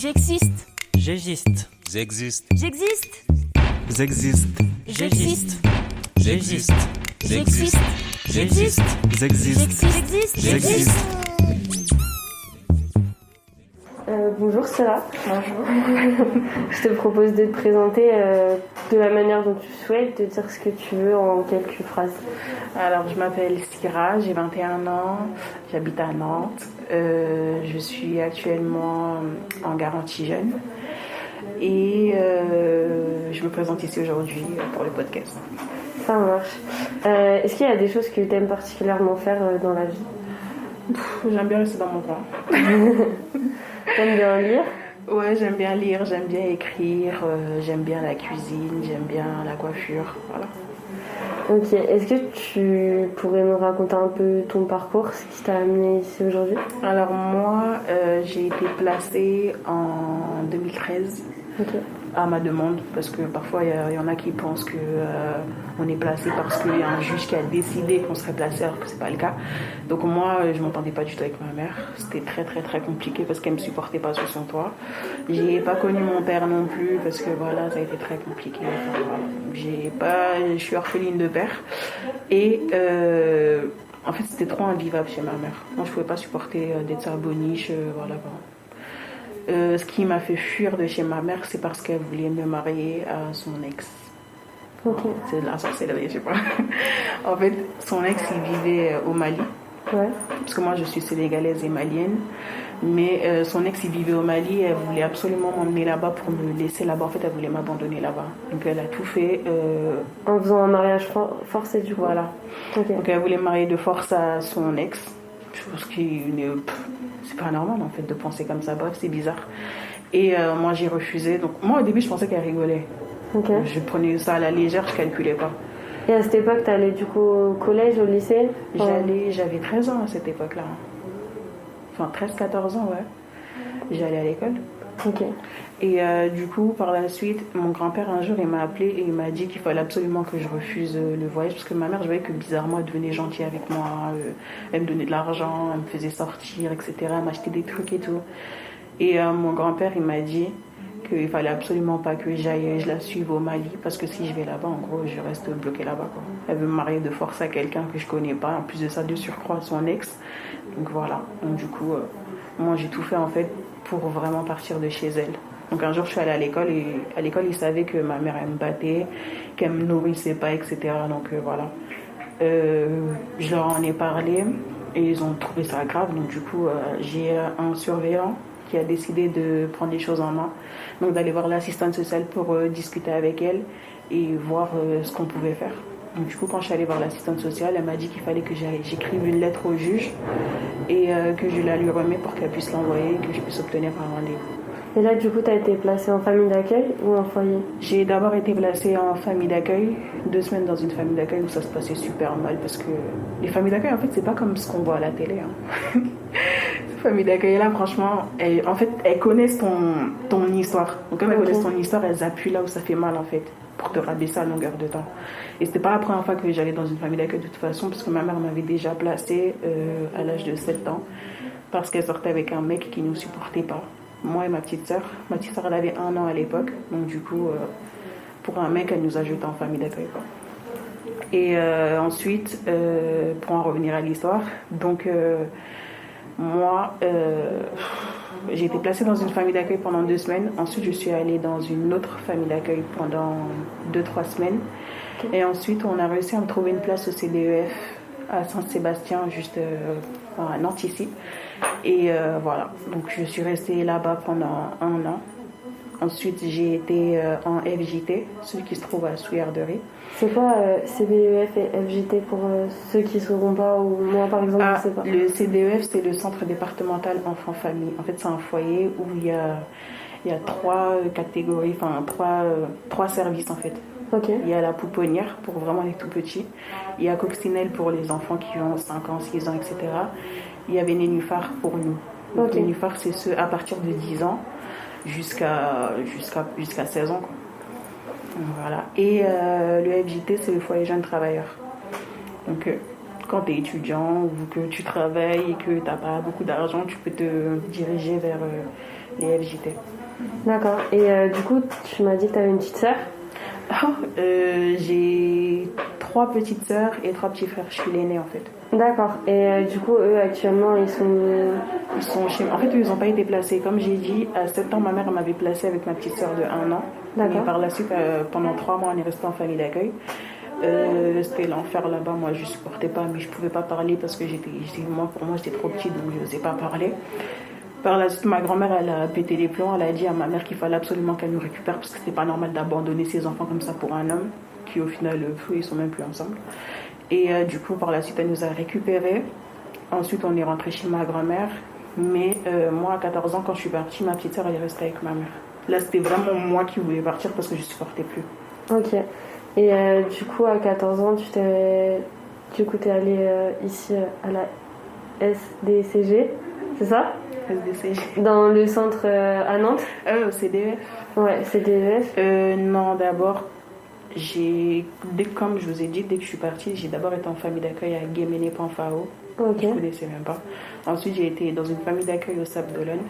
J'existe. J'existe. J'existe. J'existe. J'existe. J'existe. J'existe. J'existe. J'existe. J'existe. J'existe. J'existe. Bonjour Sarah. Bonjour. Je te propose de te présenter de la manière dont tu souhaites, de dire ce que tu veux en quelques phrases. Alors, je m'appelle Syrah, j'ai 21 ans, j'habite à Nantes. Je suis actuellement en garantie jeune et je me présente ici aujourd'hui pour le podcast. Ça marche. Est-ce qu'il y a des choses que tu aimes particulièrement faire dans la vie? J'aime bien rester dans mon coin. T'aimes bien lire? Ouais, j'aime bien lire, j'aime bien écrire, j'aime bien la cuisine, j'aime bien la coiffure, voilà. Ok, est-ce que tu pourrais nous raconter un peu ton parcours, ce qui t'a amené ici aujourd'hui? Alors moi, j'ai été placée en 2013 à ma demande, parce que parfois il y en a qui pensent que on est placé parce qu'il y a un juge qui a décidé qu'on serait placé, alors que c'est pas le cas. Donc moi, je m'entendais pas du tout avec ma mère. C'était très très très compliqué parce qu'elle me supportait pas sous son toit. J'ai pas connu mon père non plus parce que voilà, ça a été très compliqué. Enfin, voilà. Je suis orpheline de père et en fait, c'était trop invivable chez ma mère. Moi, je pouvais pas supporter d'être sa boniche, voilà quoi. Ce qui m'a fait fuir de chez ma mère, c'est parce qu'elle voulait me marier à son ex. Okay. C'est de la sorcellerie, je sais pas. En fait, son ex, il vivait au Mali. Ouais. Parce que moi, je suis sénégalaise et malienne. Mais son ex, il vivait au Mali. Elle voulait absolument m'emmener là-bas pour me laisser là-bas. En fait, elle voulait m'abandonner là-bas. Donc, elle a tout fait. En faisant un mariage forcé, du coup. Voilà. Okay. Donc, elle voulait me marier de force à son ex. Chose qui c'est pas normal en fait de penser comme ça, bref c'est bizarre. Et moi j'ai refusé, donc moi au début je pensais qu'elle rigolait. Okay. Je prenais ça à la légère, je calculais pas. Et à cette époque t'allais du coup au collège, au lycée? J'avais 13 ans à cette époque là, enfin 13-14 ans, ouais. J'allais à l'école. Ok. Et du coup, par la suite, mon grand-père, un jour, il m'a appelé et il m'a dit qu'il fallait absolument que je refuse le voyage parce que ma mère, je voyais que bizarrement, elle devenait gentille avec moi. Elle me donnait de l'argent, elle me faisait sortir, etc. Elle m'achetait des trucs et tout. Et mon grand-père, il m'a dit qu'il fallait absolument pas que je la suive au Mali parce que si je vais là-bas, en gros, je reste bloquée là-bas, quoi. Elle veut me marier de force à quelqu'un que je connais pas. En plus de ça, de surcroît, son ex. Donc voilà. Donc du coup, moi, j'ai tout fait en fait pour vraiment partir de chez elle. Donc un jour je suis allée à l'école et à l'école ils savaient que ma mère elle me battait, qu'elle me nourrissait pas, etc. Donc voilà. Je leur en ai parlé et ils ont trouvé ça grave. Donc du coup j'ai un surveillant qui a décidé de prendre les choses en main. Donc d'aller voir l'assistante sociale pour discuter avec elle et voir ce qu'on pouvait faire. Donc du coup quand je suis allée voir l'assistante sociale, elle m'a dit qu'il fallait que j'écrive une lettre au juge et que je la lui remets pour qu'elle puisse l'envoyer et que je puisse obtenir un rendez-vous. Et là, du coup, tu as été placée en famille d'accueil ou en foyer? J'ai d'abord été placée en famille d'accueil, 2 semaines dans une famille d'accueil où ça se passait super mal parce que les familles d'accueil, en fait, c'est pas comme ce qu'on voit à la télé. Hein. Ces familles d'accueil-là, franchement, elles connaissent ton histoire. Donc, comme elles connaissent ton histoire, elles appuient là où ça fait mal, en fait, pour te rabaisser à longueur de temps. Et c'était pas la première fois que j'allais dans une famille d'accueil de toute façon parce que ma mère m'avait déjà placée à l'âge de 7 ans parce qu'elle sortait avec un mec qui nous supportait pas. Moi et ma petite sœur. Ma petite sœur, elle avait 1 an à l'époque. Donc, du coup, pour un mec, elle nous a jetés en famille d'accueil, quoi. Et ensuite, pour en revenir à l'histoire, donc, moi, j'ai été placée dans une famille d'accueil pendant 2 semaines. Ensuite, je suis allée dans une autre famille d'accueil pendant 2-3 semaines. Et ensuite, on a réussi à me trouver une place au CDEF à Saint-Sébastien, juste à Nantes ici. Et voilà, donc je suis restée là-bas pendant 1 an. Ensuite, j'ai été en FJT, celui qui se trouve à Souillarderie. C'est quoi CDEF et FJT pour ceux qui ne sauront pas ou moi par exemple, je sais pas? Le CDEF, c'est le Centre départemental enfants-famille. En fait, c'est un foyer où il y a 3 catégories, enfin 3 services en fait. Okay. Il y a la pouponnière pour vraiment les tout petits. Il y a Coccinelle pour les enfants qui ont 5 ans, 6 ans, etc. Il y avait Nénuphar pour nous. Donc okay. Nénuphar, c'est ceux à partir de 10 ans jusqu'à 16 ans, quoi. Voilà. Et le FJT, c'est le foyer jeunes travailleurs. Donc quand tu es étudiant ou que tu travailles et que tu n'as pas beaucoup d'argent, tu peux te diriger vers les FJT. D'accord. Et du coup, tu m'as dit que tu avais une petite sœur. J'ai 3 petites sœurs et 3 petits frères. Je suis l'aînée en fait. D'accord. Et du coup, eux, actuellement, ils sont chez... En fait, eux, ils n'ont pas été placés. Comme j'ai dit, à 7 ans, ma mère m'avait placée avec ma petite sœur de 1 an. D'accord. Et par la suite, pendant 3 mois, on est resté en famille d'accueil. C'était l'enfer là-bas. Moi, je supportais pas, mais je pouvais pas parler parce que pour moi, j'étais trop petite, donc je n'osais pas parler. Par la suite, ma grand-mère, elle a pété les plombs. Elle a dit à ma mère qu'il fallait absolument qu'elle nous récupère parce que c'était pas normal d'abandonner ses enfants comme ça pour un homme qui, au final, ils sont même plus ensemble. Et du coup, par la suite, elle nous a récupérés. Ensuite, on est rentré chez ma grand-mère. Mais moi, à 14 ans, quand je suis partie, ma petite sœur, elle est restée avec ma mère. Là, c'était vraiment moi qui voulais partir parce que je supportais plus. Ok. Et du coup, à 14 ans, t'es allée ici à la SDCG, c'est ça? SDCG. Dans le centre à Nantes? CDF. Ouais, CDF. Non, d'abord, comme je vous ai dit, dès que je suis partie, j'ai d'abord été en famille d'accueil à Guéméné-Panfao. Ok. Je ne connaissais même pas. Ensuite, j'ai été dans une famille d'accueil au Sable d'Olonne.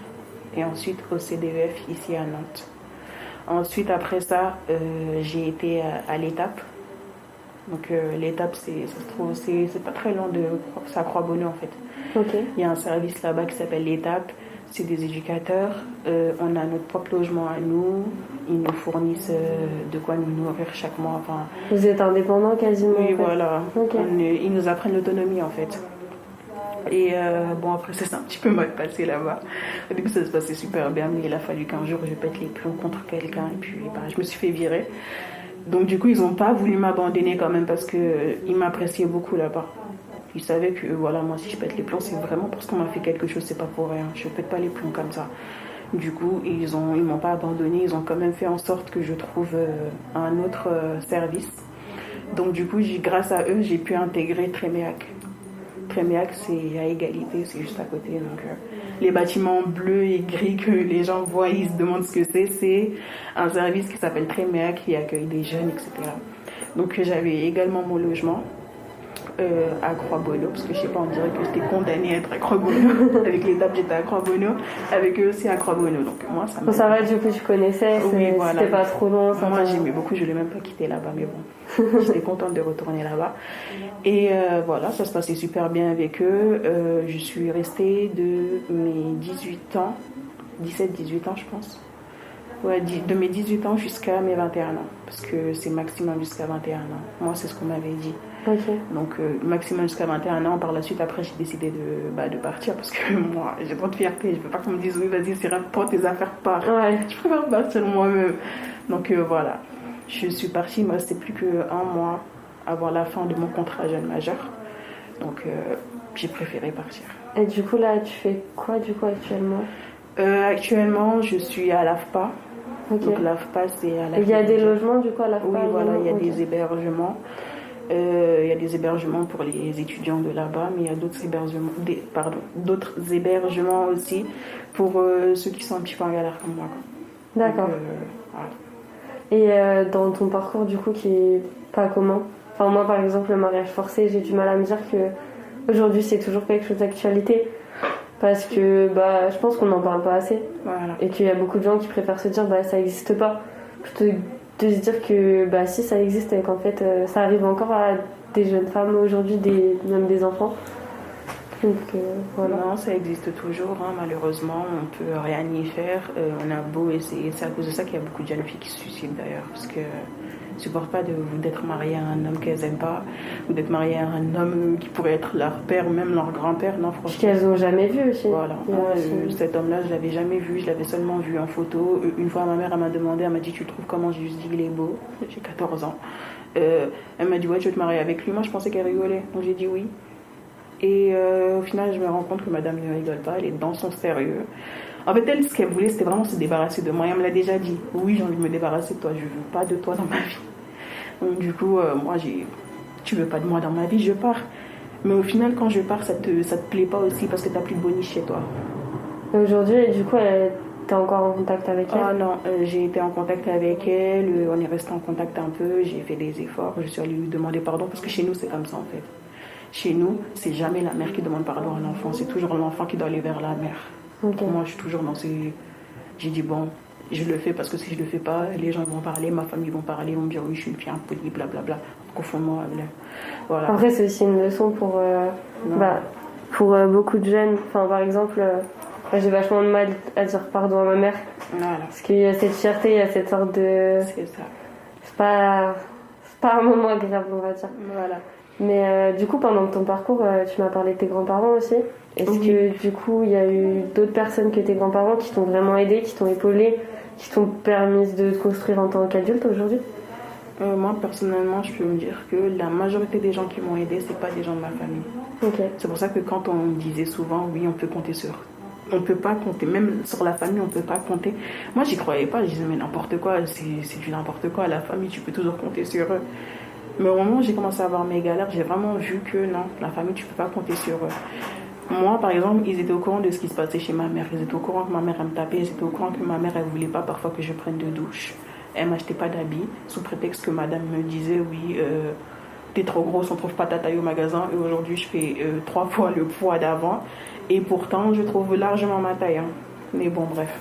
Et ensuite au CDF ici à Nantes. Ensuite, après ça, j'ai été à l'étape. Donc l'étape, c'est pas très loin c'est à Croix-Bonneau en fait. Ok. Il y a un service là-bas qui s'appelle l'étape. C'est des éducateurs. On a notre propre logement à nous. Ils nous fournissent de quoi nous nourrir chaque mois. Enfin, vous êtes indépendant quasiment? Oui, en fait. voilà. Okay. Ils nous apprennent l'autonomie en fait. Et bon, après ça s'est un petit peu mal passé là-bas. Au début ça se passait super bien, mais il a fallu qu'un jour je pète les plombs contre quelqu'un et puis je me suis fait virer. Donc du coup ils n'ont pas voulu m'abandonner quand même parce qu'ils m'appréciaient beaucoup là-bas. Ils savaient que voilà, moi si je pète les plombs c'est vraiment parce qu'on m'a fait quelque chose, c'est pas pour rien. Je pète pas les plombs comme ça. Du coup ils m'ont pas abandonné, ils ont quand même fait en sorte que je trouve un autre service. Donc du coup grâce à eux j'ai pu intégrer Tréméac. Tréméac, c'est à égalité, c'est juste à côté. Donc, les bâtiments bleus et gris que les gens voient, ils se demandent ce que c'est un service qui s'appelle Tréméac qui accueille des jeunes, etc. Donc, j'avais également mon logement à Croix-Bonneau, parce que je sais pas, on dirait que j'étais condamnée à être à Croix-Bonneau. Avec l'étape, j'étais à Croix-Bonneau, avec eux aussi à Croix-Bonneau. Donc, moi, ça va, du coup, tu connaissais, oui, voilà. C'était pas trop long. Moi, j'aimais beaucoup, je ne l'ai même pas quitté là-bas, mais bon, j'étais contente de retourner là-bas. Et voilà, ça se passait super bien avec eux. Je suis restée de mes 18 ans, 17-18 ans, je pense. Ouais, de mes 18 ans jusqu'à mes 21 ans, parce que c'est maximum jusqu'à 21 ans. Moi, c'est ce qu'on m'avait dit. Okay. Donc, maximum jusqu'à 21 ans. Par la suite, après, j'ai décidé de partir, parce que moi, j'ai trop de fierté. Je veux pas qu'on me dise, oui, vas-y, c'est prends tes affaires, pars. Ouais. Je préfère partir moi-même. Donc, voilà. Je suis partie, il me restait plus qu'1 mois avant la fin de mon contrat jeune majeur. Donc, j'ai préféré partir. Et du coup, là, tu fais quoi, du coup, actuellement? Actuellement, je suis à l'AFPA. Okay. Donc l'AFPA, c'est à la... Il y a des logements du coup à l'AFPA? Oui, voilà, il y a des hébergements. Il y a des hébergements pour les étudiants de là-bas, mais il y a d'autres hébergements aussi pour ceux qui sont un petit peu en galère comme moi. D'accord. Voilà. Et dans ton parcours du coup qui est pas commun, enfin moi par exemple le mariage forcé, j'ai du mal à me dire que aujourd'hui c'est toujours quelque chose d'actualité. Parce que je pense qu'on n'en parle pas assez. Voilà. Et qu'il y a beaucoup de gens qui préfèrent se dire ça n'existe pas. Plutôt de se dire que si ça existe et qu'en fait ça arrive encore à des jeunes femmes aujourd'hui, même des enfants. Donc voilà. Non, ça existe toujours, hein, malheureusement, on peut rien y faire. On a beau essayer, c'est à cause de ça qu'il y a beaucoup de jeunes filles qui se suicident d'ailleurs. Parce que ne supportent pas d'être mariées à un homme qu'elles n'aiment pas, ou d'être mariées à un homme qui pourrait être leur père ou même leur grand-père. Non, franchement. Qu'elles n'ont jamais vu aussi. Voilà. Cet homme-là, je l'avais jamais vu, je l'avais seulement vu en photo. Une fois, ma mère elle m'a demandé, elle m'a dit, tu le trouves comment? J'ai juste dit, il est beau. J'ai 14 ans. Elle m'a dit, ouais, tu veux te marier avec lui? Moi, je pensais qu'elle rigolait. Donc j'ai dit oui. Et au final, je me rends compte que madame ne rigole pas, elle est dans son sérieux. En fait, elle, ce qu'elle voulait, c'était vraiment se débarrasser de moi. Elle me l'a déjà dit. Oui, j'ai envie de me débarrasser de toi, je veux pas de toi dans ma vie. Donc du coup, moi, tu veux pas de moi dans ma vie, je pars. Mais au final, quand je pars, ça te plaît pas aussi parce que t'as plus de bonus chez toi. Et aujourd'hui, du coup, t'es encore en contact avec elle? Ah non, j'ai été en contact avec elle, on est resté en contact un peu, j'ai fait des efforts, je suis allée lui demander pardon parce que chez nous, c'est comme ça en fait. chez nous, c'est jamais la mère qui demande pardon à l'enfant, c'est toujours l'enfant qui doit aller vers la mère. Ok. Moi, je suis toujours dans ces... J'ai dit, bon, je le fais parce que si je le fais pas, les gens vont parler, ma famille vont parler, vont me dire, oui, je suis une fille impolie, blablabla. Confonds-moi. Voilà. Après, c'est aussi une leçon pour beaucoup de jeunes. Enfin, par exemple, j'ai vachement de mal à dire pardon à ma mère. Voilà. Parce qu'il y a cette fierté, il y a cette sorte de... C'est ça. C'est pas un moment agréable, on va dire. Voilà. Mais du coup, pendant ton parcours, tu m'as parlé de tes grands-parents aussi. Est-ce Oui. que du coup, il y a eu d'autres personnes que tes grands-parents qui t'ont vraiment aidé, qui t'ont épaulé, qui t'ont permis de te construire en tant qu'adulte aujourd'hui? Moi, personnellement, je peux me dire que la majorité des gens qui m'ont aidé, c'est pas des gens de ma famille. Ok. C'est pour ça que quand on me disait souvent, oui, on peut compter sur... On peut pas compter, même sur la famille, on peut pas compter. Moi, j'y croyais pas, je disais, mais n'importe quoi, c'est du n'importe quoi. La famille, tu peux toujours compter sur eux. Mais au moment où j'ai commencé à avoir mes galères, j'ai vraiment vu que non, la famille, tu peux pas compter sur eux. Moi, par exemple, ils étaient au courant de ce qui se passait chez ma mère. Ils étaient au courant que ma mère, elle me tapait. Ils étaient au courant que ma mère, elle voulait pas parfois que je prenne de douche. Elle m'achetait pas d'habits, sous prétexte que madame me disait, oui, t'es trop grosse, on trouve pas ta taille au magasin. Et aujourd'hui, je fais 3 fois le poids d'avant. Et pourtant, je trouve largement ma taille. Hein. Mais bon, bref.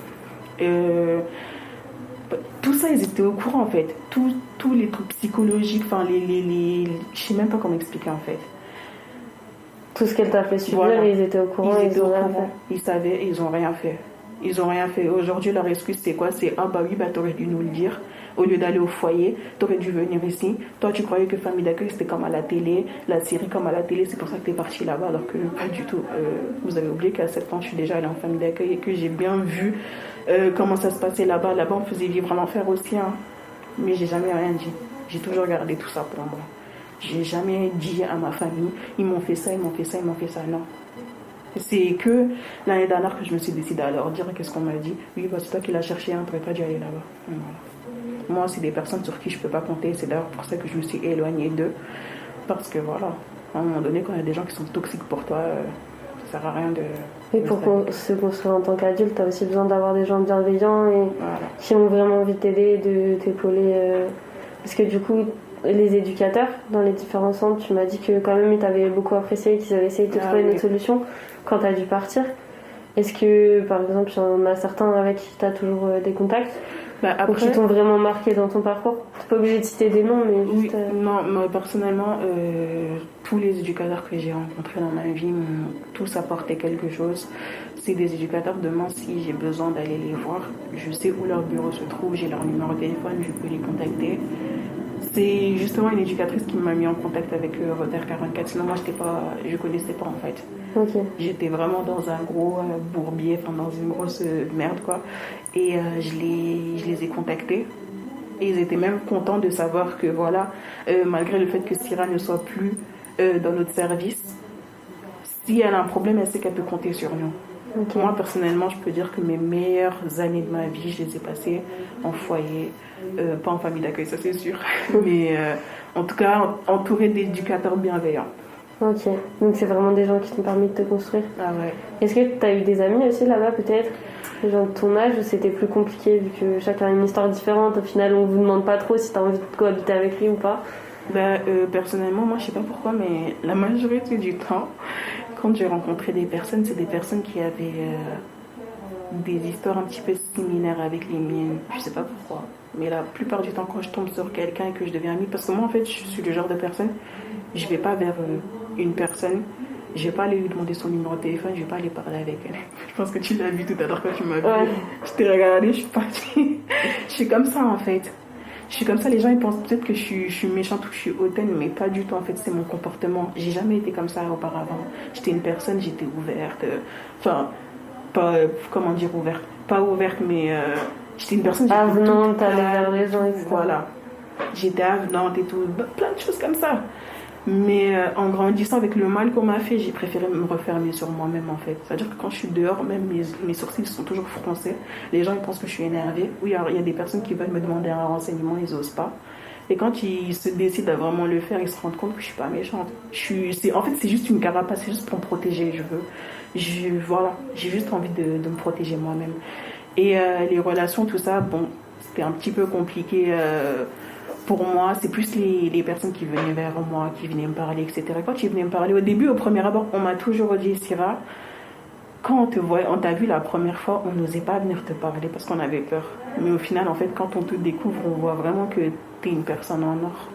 Tout ça, ils étaient au courant, en fait. Tous les trucs psychologiques, enfin, je sais même pas comment expliquer, en fait. Tout ce qu'elle t'a fait subir, Voilà. ils étaient au courant, Ils étaient ont au rien courant. Ils savaient, ils ont rien fait. Ils ont rien fait. Aujourd'hui, leur excuse, c'est quoi? C'est, ah bah oui, bah t'aurais dû nous le dire. Au lieu d'aller au foyer, t'aurais dû venir ici. Toi, tu croyais que famille d'accueil, c'était comme à la télé, la série comme à la télé, c'est pour ça que t'es parti là-bas, alors que pas du tout. Vous avez oublié qu'à 7 ans, je suis déjà allée en famille d'accueil et que j'ai bien vu comment ça se passait là-bas. Là-bas, on faisait vivre l'enfer aussi. Hein. Mais j'ai jamais rien dit. J'ai toujours gardé tout ça pour moi. J'ai jamais dit à ma famille, ils m'ont fait ça, ils m'ont fait ça, ils m'ont fait ça. Non. C'est que l'année dernière que je me suis décidée à leur dire qu'est-ce qu'on m'a dit. Oui, bah, c'est toi qui l'as cherché, hein, t'aurais pas dû aller là-bas. Voilà. Moi, c'est des personnes sur qui je peux pas compter. C'est d'ailleurs pour ça que je me suis éloignée d'eux. Parce que voilà, à un moment donné, quand il y a des gens qui sont toxiques pour toi, ça sert à rien de... Et pour se construire en tant qu'adulte, t'as aussi besoin d'avoir des gens bienveillants et Voilà. qui ont vraiment envie de t'aider, de t'épauler. Parce que du coup, les éducateurs dans les différents centres, tu m'as dit que quand même ils t'avaient beaucoup apprécié, qu'ils avaient essayé de te trouver une autre solution quand t'as dû partir. Est-ce que, par exemple, il y en a certains avec qui t'as toujours des contacts Bah, ou qui t'ont vraiment marqué dans ton parcours? T'es pas obligé de citer des noms, mais Oui, juste... non, moi, personnellement, tous les éducateurs que j'ai rencontrés dans ma vie m'ont tous apporté quelque chose. C'est des éducateurs, demain, si j'ai besoin d'aller les voir, je sais où leur bureau se trouve, j'ai leur numéro de téléphone, je peux les contacter. C'est justement une éducatrice qui m'a mis en contact avec Roder 44, sinon moi je connaissais pas en fait. Ok. J'étais vraiment dans un gros bourbier, enfin dans une grosse merde quoi. Et je les ai contactés. Et ils étaient même contents de savoir que voilà, malgré le fait que Syrah ne soit plus dans notre service, si elle a un problème, elle sait qu'elle peut compter sur nous. Okay. Moi personnellement, je peux dire que mes meilleures années de ma vie, je les ai passées en foyer, pas en famille d'accueil, ça c'est sûr, mais en tout cas entourée d'éducateurs bienveillants. Ok, donc c'est vraiment des gens qui t'ont permis de te construire. Ah ouais. Est-ce que tu as eu des amis aussi là-bas peut-être? Des gens de ton âge où c'était plus compliqué vu que chacun a une histoire différente? Au final, on vous demande pas trop si tu as envie de cohabiter avec lui ou pas. Personnellement, moi je sais pas pourquoi, mais la majorité du temps, quand j'ai rencontré des personnes, c'est des personnes qui avaient des histoires un petit peu similaires avec les miennes. Je sais pas pourquoi. Mais la plupart du temps, quand je tombe sur quelqu'un et que je deviens amie, parce que moi en fait, je suis le genre de personne, je vais pas vers une personne, je vais pas aller lui demander son numéro de téléphone, je vais pas aller parler avec elle. Je pense que tu l'as vu tout à l'heure quand tu m'as vu. Ouais. Je t'ai regardé, je suis partie. Je suis comme ça en fait. Je suis comme ça, les gens ils pensent peut-être que je suis méchante ou que je suis hautaine, mais pas du tout en fait, c'est mon comportement. J'ai jamais été comme ça auparavant. J'étais une personne, j'étais ouverte. Enfin, pas, comment dire ouverte? Pas ouverte, mais j'étais une personne... Avenante, t'allais vers les gens, etc. Voilà. J'étais avenante et tout, plein de choses comme ça. Mais en grandissant avec le mal qu'on m'a fait, j'ai préféré me refermer sur moi-même en fait. C'est-à-dire que quand je suis dehors, même mes sourcils sont toujours froncés. Les gens ils pensent que je suis énervée. Oui, alors, il y a des personnes qui veulent me demander un renseignement, ils n'osent pas. Et quand ils se décident à vraiment le faire, ils se rendent compte que je suis pas méchante. En fait, c'est juste une carapace, c'est juste pour me protéger. Voilà, j'ai juste envie de me protéger moi-même. Et les relations, tout ça, bon, c'était un petit peu compliqué pour moi, c'est plus les personnes qui venaient vers moi, qui venaient me parler, etc. Quand ils venaient me parler, au début, au premier abord, on m'a toujours dit, Syrah, quand on te voit, on t'a vu la première fois, on n'osait pas venir te parler parce qu'on avait peur. Mais au final, en fait, quand on te découvre, on voit vraiment que t'es une personne en or.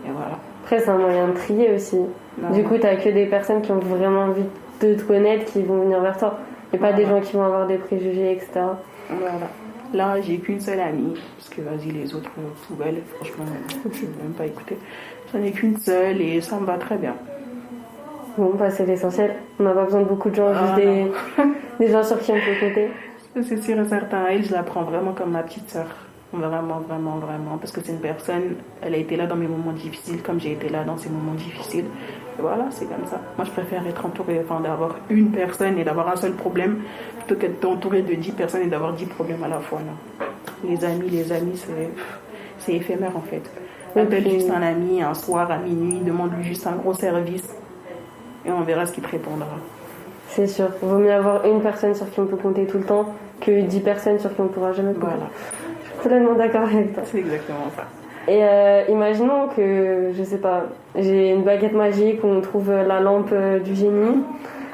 Et voilà. Après, c'est un moyen de trier aussi. Non. Du coup, t'as que des personnes qui ont vraiment envie de te connaître qui vont venir vers toi. Et pas des gens qui vont avoir des préjugés, etc. Voilà. Là, j'ai qu'une seule amie, parce que vas-y, les autres poubelles, franchement, je ne vais même pas écouter. J'en ai qu'une seule et ça me va très bien. Bon, bah, c'est l'essentiel. On n'a pas besoin de beaucoup de gens, juste des gens sur qui on peut compter. C'est sûr et certain. Elle, je la prends vraiment comme ma petite sœur. Vraiment, vraiment, vraiment. Parce que c'est une personne, elle a été là dans mes moments difficiles, comme j'ai été là dans ces moments difficiles. Et voilà, c'est comme ça. Moi, je préfère être entourée, d'avoir une personne et d'avoir un seul problème, plutôt qu'être entourée de 10 personnes et d'avoir 10 problèmes à la fois. Là. Les amis, c'est éphémère en fait. Appelle juste un ami un soir à minuit, demande-lui juste un gros service et on verra ce qu'il te répondra. C'est sûr. Il vaut mieux avoir une personne sur qui on peut compter tout le temps que 10 personnes sur qui on ne pourra jamais compter. Voilà. Je suis totalement d'accord avec toi. C'est exactement ça. Et imaginons que, je sais pas, j'ai une baguette magique, on trouve la lampe du génie,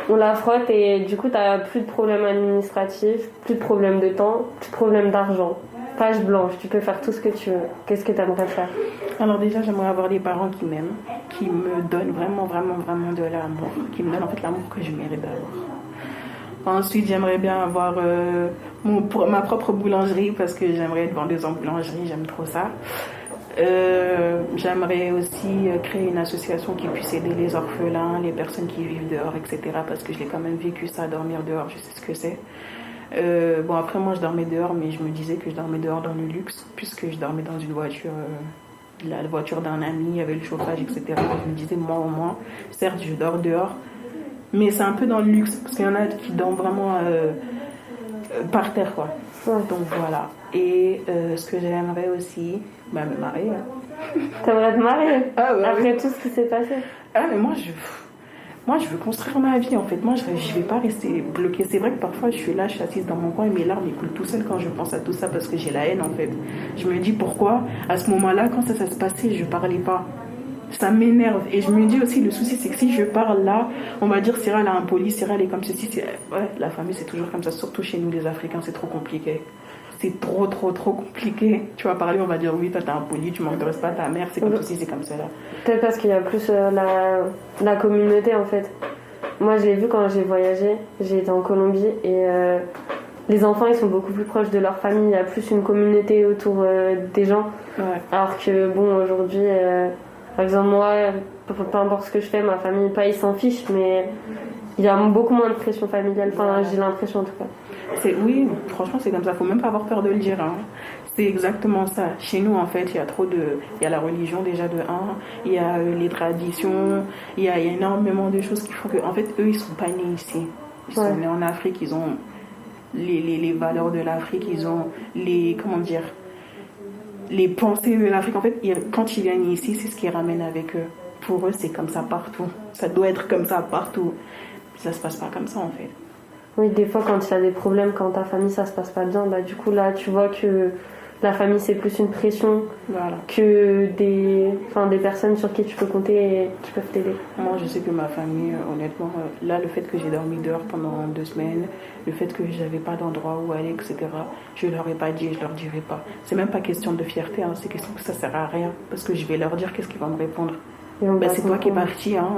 on la frotte et du coup t'as plus de problèmes administratifs, plus de problèmes de temps, plus de problèmes d'argent. Page blanche, tu peux faire tout ce que tu veux. Qu'est-ce que tu aimerais faire? Alors déjà, j'aimerais avoir des parents qui m'aiment, qui me donnent vraiment, vraiment, vraiment de l'amour, qui me donnent en fait l'amour que je mérite d'avoir. Ensuite, j'aimerais bien avoir ma propre boulangerie parce que j'aimerais être vendeuse en boulangerie, j'aime trop ça. J'aimerais aussi créer une association qui puisse aider les orphelins, les personnes qui vivent dehors, etc. Parce que je l'ai quand même vécu ça, dormir dehors, je sais ce que c'est. Bon, après moi je dormais dehors, mais je me disais que je dormais dehors dans le luxe, puisque je dormais dans une voiture, la voiture d'un ami, il y avait le chauffage, etc. Je me disais, moi au moins, certes je dors dehors, mais c'est un peu dans le luxe, parce qu'il y en a qui dorment vraiment par terre, quoi. Ouais. Donc voilà. Et ce que j'aimerais aussi, me marier. T'aimerais te marier après oui. tout ce qui s'est passé? Ah, mais moi je veux construire ma vie en fait. Moi je vais pas rester bloquée. C'est vrai que parfois je suis là, je suis assise dans mon coin et mes larmes coulent tout seul quand je pense à tout ça parce que j'ai la haine en fait. Je me dis pourquoi à ce moment-là, quand ça se passait, je parlais pas. Ça m'énerve. Et je me dis aussi, le souci c'est que si je parle là, on va dire Syrah elle a un poli, Syrah elle est comme ceci. Ouais, la famille c'est toujours comme ça, surtout chez nous les Africains, c'est trop compliqué. C'est trop compliqué. Tu vas parler, on va dire oui, toi t'as un poli, tu m'intéresses pas à ta mère, c'est comme ceci, c'est comme ça là. Peut-être parce qu'il y a plus la communauté en fait. Moi je l'ai vu quand j'ai voyagé, j'ai été en Colombie et les enfants ils sont beaucoup plus proches de leur famille, il y a plus une communauté autour des gens. Ouais. Alors que bon aujourd'hui, par exemple moi, peu importe ce que je fais, ma famille, pas ils s'en fichent, mais il y a beaucoup moins de pression familiale, enfin j'ai l'impression en tout cas. Oui, franchement c'est comme ça, faut même pas avoir peur de le dire. Hein. C'est exactement ça. Chez nous en fait, il y a la religion déjà de 1, il y a les traditions, il y a énormément de choses qui font que en fait eux ils sont pas nés ici. Ils sont nés en Afrique, ils ont les valeurs de l'Afrique, ils ont les pensées de l'Afrique. En fait, quand ils viennent ici, c'est ce qu'ils ramènent avec eux. Pour eux, c'est comme ça partout. Ça doit être comme ça partout. Ça se passe pas comme ça en fait. Oui, des fois, quand il y a des problèmes, quand ta famille, ça se passe pas bien, bah, du coup, là, tu vois que la famille, c'est plus une pression que des personnes sur qui tu peux compter et qui peuvent t'aider. Moi, je sais que ma famille, honnêtement, là, le fait que j'ai dormi dehors pendant 2 semaines, le fait que j'avais pas d'endroit où aller, etc., je leur ai pas dit et je leur dirai pas. C'est même pas question de fierté, hein, c'est question que ça sert à rien. Parce que je vais leur dire qu'est-ce qu'ils vont me répondre. C'est toi qui es parti, hein,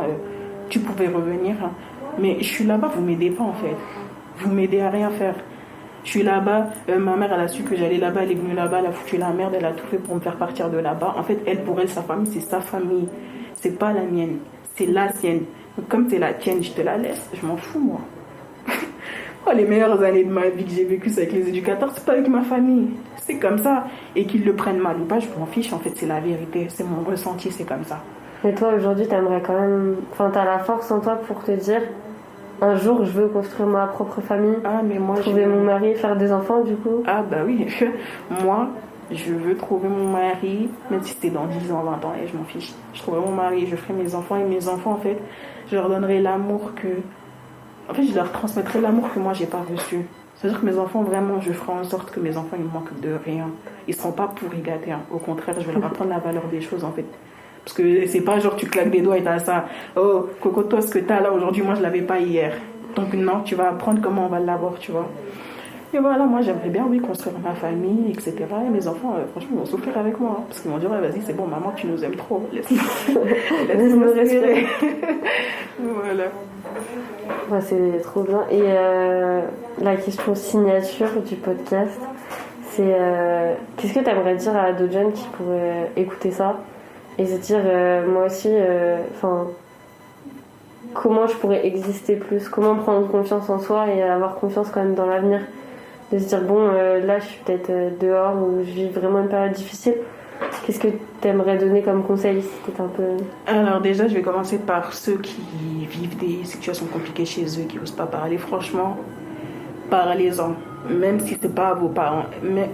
tu pouvais revenir. Hein, mais je suis là-bas, vous m'aidez pas en fait. Vous m'aidez à rien faire. Je suis là-bas, ma mère elle a su que j'allais là-bas, elle est venue là-bas, elle a foutu la merde, elle a tout fait pour me faire partir de là-bas. En fait, elle, pour elle, sa famille, c'est sa famille. C'est pas la mienne, c'est la sienne. Donc comme c'est la tienne, je te la laisse, je m'en fous moi. Les meilleures années de ma vie que j'ai vécues, c'est avec les éducateurs, c'est pas avec ma famille. C'est comme ça. Et qu'ils le prennent mal ou pas, je m'en fiche, en fait, c'est la vérité. C'est mon ressenti, c'est comme ça. Et toi, aujourd'hui, t'aimerais quand même... Enfin, t'as la force en toi pour te dire... Un jour, je veux construire ma propre famille, trouver mon mari, faire des enfants, du coup. Ah bah oui, moi, je veux trouver mon mari, même si c'était dans 10 ans, 20 ans, et je m'en fiche. Je trouverai mon mari, je ferai mes enfants, et mes enfants, en fait, je leur donnerai l'amour que... En fait, je leur transmettrai l'amour que moi, j'ai pas reçu. C'est-à-dire que mes enfants, vraiment, je ferai en sorte que mes enfants, ils me manquent de rien. ils seront pas pourris gâtés. Hein. Au contraire, je vais leur apprendre la valeur des choses en fait. Parce que c'est pas genre tu claques des doigts et t'as ça. Oh, Coco, toi, ce que t'as là aujourd'hui, moi, je l'avais pas hier. Donc non, tu vas apprendre comment on va l'avoir, tu vois. Et voilà, moi, j'aimerais bien, oui, construire ma famille, etc. Et mes enfants, franchement, ils vont souffrir avec moi. Hein, parce qu'ils vont dire, ouais, vas-y, c'est bon, maman, tu nous aimes trop. Laisse-nous respirer. Voilà. Ouais, c'est trop bien. Et la question signature du podcast, c'est qu'est-ce que tu aimerais dire à d'autres jeunes qui pourraient écouter ça et se dire, moi aussi, comment je pourrais exister plus, comment prendre confiance en soi et avoir confiance quand même dans l'avenir. De se dire, bon, là, je suis peut-être dehors ou je vis vraiment une période difficile. Qu'est-ce que tu aimerais donner comme conseil? C'était un peu... Alors déjà, je vais commencer par ceux qui vivent des situations compliquées chez eux, qui n'osent pas parler. Franchement, parlez-en, même si c'est pas à vos parents. Mais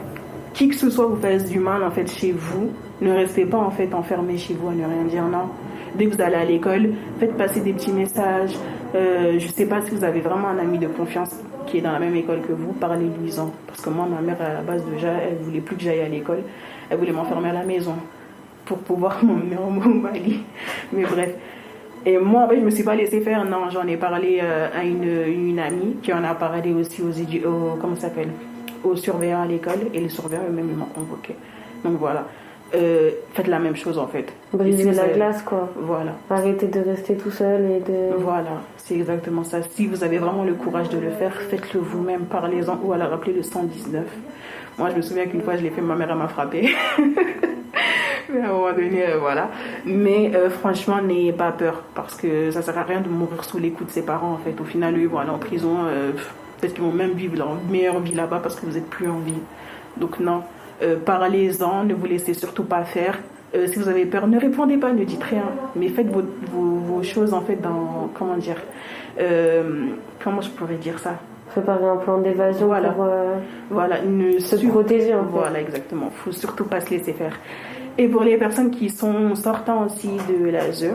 qui que ce soit vous fasse du mal en fait chez vous, ne restez pas en fait enfermé chez vous à ne rien dire. Non. Dès que vous allez à l'école, faites passer des petits messages. Je sais pas si vous avez vraiment un ami de confiance qui est dans la même école que vous, parlez-lui-en. Parce que moi, ma mère, à la base, déjà, elle voulait plus que j'aille à l'école. Elle voulait m'enfermer à la maison pour pouvoir m'emmener au Mali. Mais bref. Et moi, en fait, je me suis pas laissée faire. Non, j'en ai parlé à une amie qui en a parlé aussi comment ça s'appelle, aux surveillants à l'école. Et les surveillants eux-mêmes, ils m'ont convoqué. Donc voilà. Faites la même chose en fait. Briser la glace quoi. Voilà. Arrêtez de rester tout seul et de... Voilà, c'est exactement ça. Si vous avez vraiment le courage de le faire, faites-le vous-même, parlez-en ou alors appelez le 119. Moi je me souviens qu'une fois je l'ai fait, ma mère elle m'a frappé. Mais à un moment donné, voilà. Mais franchement, n'ayez pas peur parce que ça sert à rien de mourir sous les coups de ses parents en fait. Au final, eux ils vont aller en prison. Peut-être qu'ils vont même vivre leur meilleure vie là-bas parce que vous n'êtes plus en vie. Donc non. Parlez-en, ne vous laissez surtout pas faire. Si vous avez peur, ne répondez pas, ne dites rien, mais faites vos choses en fait dans, comment dire, comment je pourrais dire ça, préparer un plan d'évasion voilà. Pour voilà, se protéger en fait. Voilà, exactement, faut surtout pas se laisser faire. Et pour les personnes qui sont sortant aussi de l'ASE,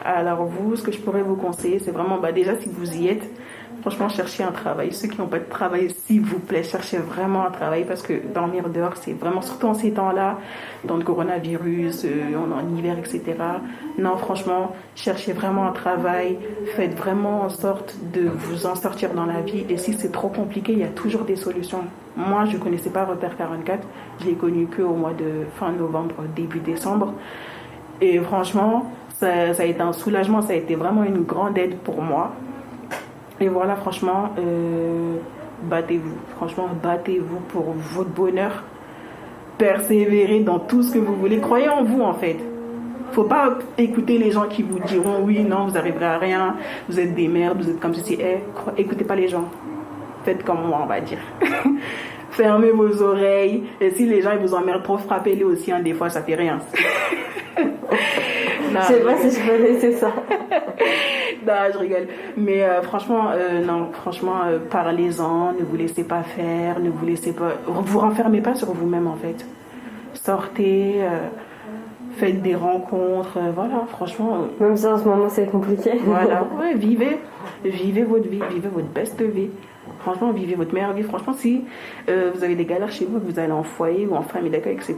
alors vous, ce que je pourrais vous conseiller, c'est vraiment, déjà si vous y êtes, franchement, cherchez un travail. Ceux qui n'ont pas de travail, s'il vous plaît, cherchez vraiment un travail parce que dormir dehors, c'est vraiment, surtout en ces temps-là, dans le coronavirus, on est en hiver, etc. Non, franchement, cherchez vraiment un travail. Faites vraiment en sorte de vous en sortir dans la vie. Et si c'est trop compliqué, il y a toujours des solutions. Moi, je ne connaissais pas Repère 44. Je l'ai connu qu'au mois de fin novembre, début décembre. Et franchement, ça a été un soulagement. Ça a été vraiment une grande aide pour moi. Et voilà, franchement, battez-vous. Franchement, battez-vous pour votre bonheur. Persévérez dans tout ce que vous voulez. Croyez en vous, en fait. Faut pas écouter les gens qui vous diront oui, non, vous n'arriverez à rien, vous êtes des merdes, vous êtes comme ceci. Écoutez pas les gens. Faites comme moi, on va dire. Fermez vos oreilles. Et si les gens ils vous emmerdent trop, frappez-les aussi. Des fois, ça fait rien. Non, je sais pas si je peux laisser ça. Non, je rigole. Mais franchement, parlez-en, ne vous laissez pas faire, ne vous laissez pas... Vous renfermez pas sur vous-même, en fait. Sortez, faites des rencontres, voilà, franchement... Même si en ce moment, c'est compliqué. Voilà, ouais, vivez votre vie, vivez votre best vie. Franchement, vivez votre meilleure vie. Franchement, si vous avez des galères chez vous, vous allez en foyer ou en famille d'accueil, etc.,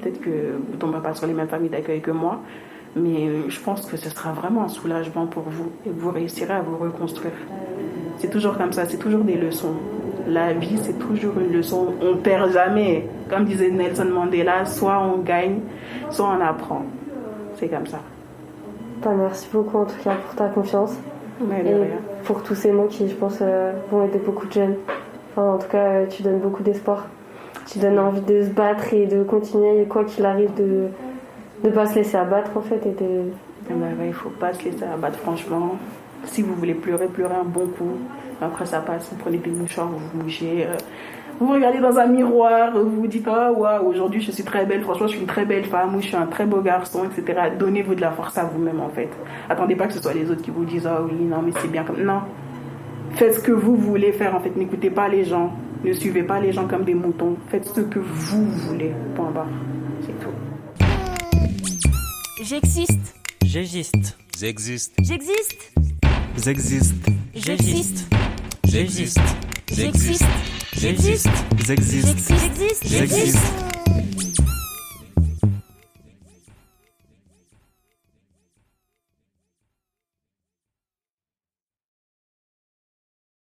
peut-être que vous ne tomberez pas sur les mêmes familles d'accueil que moi. Mais je pense que ce sera vraiment un soulagement pour vous et vous réussirez à vous reconstruire. C'est toujours comme ça, c'est toujours des leçons. La vie, c'est toujours une leçon. On ne perd jamais. Comme disait Nelson Mandela, soit on gagne, soit on apprend. C'est comme ça. Merci beaucoup en tout cas pour ta confiance. Mais et rien. pour tous ces mots qui, je pense, vont aider beaucoup de jeunes. Enfin, en tout cas, tu donnes beaucoup d'espoir. Tu donnes envie de se battre et de continuer, quoi qu'il arrive, de ne pas se laisser abattre en fait. Il ne faut pas se laisser abattre, franchement. Si vous voulez pleurer, pleurez un bon coup. Après ça passe, vous prenez des mouchoirs, vous vous bougez. Vous regardez dans un miroir, vous vous dites « Ah, waouh, aujourd'hui je suis très belle, franchement je suis une très belle femme, ou je suis un très beau garçon, etc. » Donnez-vous de la force à vous-même en fait. Attendez pas que ce soit les autres qui vous disent « Ah oui, non, mais c'est bien comme... » Non. Faites ce que vous voulez faire en fait. N'écoutez pas les gens. Ne suivez pas les gens comme des moutons. Faites ce que vous voulez. Point barre. C'est tout. J'existe. J'existe. J'existe. J'existe. J'existe. J'existe. J'existe. J'existe. J'existe. J'existe. J'existe. J'existe.